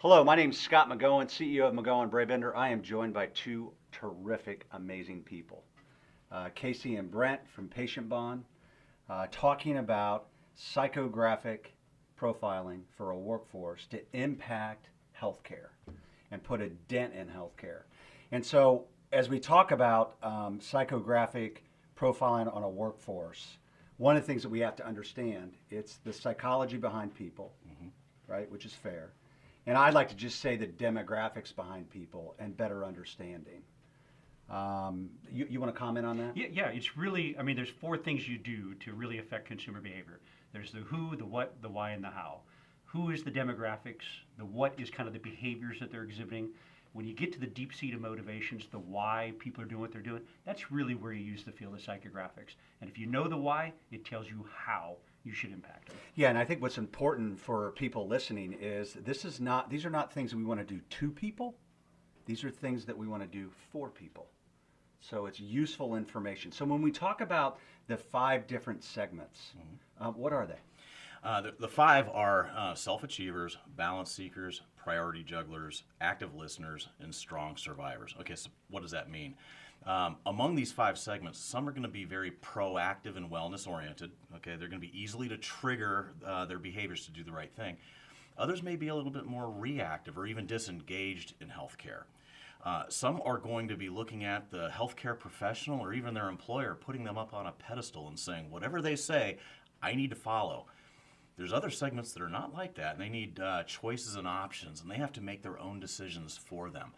Hello, my name is Scott McGohan, CEO of McGohan Brabender. I am joined by two terrific, amazing people, Casey and Brent from PatientBond, talking about psychographic profiling for a workforce to impact healthcare and put a dent in healthcare. And so, as we talk about psychographic profiling on a workforce, one of the things that we have to understand, it's the psychology behind people, right, which is fair. And I'd like to just say the demographics behind people and better understanding. You want to comment on that? Yeah, it's really, there's four things you do to really affect consumer behavior. There's the who, the what, the why, and the how. Who is the demographics? The what is kind of the behaviors that they're exhibiting. When you get to the deep-seated motivations, the why people are doing what they're doing, that's really where you use the field of psychographics. And if you know the why, it tells you how you should impact them. Yeah, and I think what's important for people listening is these are not things that we want to do to people. These are things that we want to do for people. So it's useful information. So when we talk about the 5 different segments, what are they? The 5 are self-achievers, balance seekers, priority jugglers, active listeners, and strong survivors. Okay, so what does that mean? Among these 5 segments, some are going to be very proactive and wellness-oriented. Okay, they're going to be easily to trigger their behaviors to do the right thing. Others may be a little bit more reactive or even disengaged in healthcare. Some are going to be looking at the healthcare professional or even their employer, putting them up on a pedestal and saying, whatever they say, I need to follow. There's other segments that are not like that, and they need choices and options, and they have to make their own decisions for them,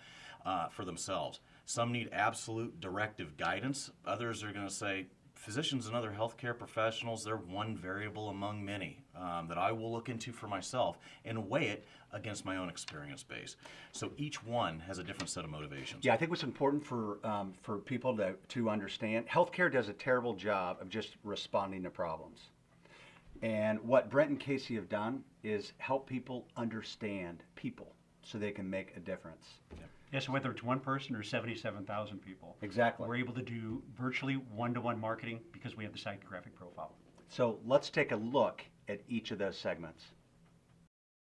for themselves. Some need absolute directive guidance. Others are going to say, physicians and other healthcare professionals, they're one variable among many that I will look into for myself and weigh it against my own experience base. So each one has a different set of motivations. Yeah, I think what's important for people to understand, healthcare does a terrible job of just responding to problems. And what Brent and Casey have done is help people understand people so they can make a difference. Yep. Yeah, so whether it's one person or 77,000 people, Exactly. we're able to do virtually one-to-one marketing because we have the psychographic profile. So let's take a look at each of those segments.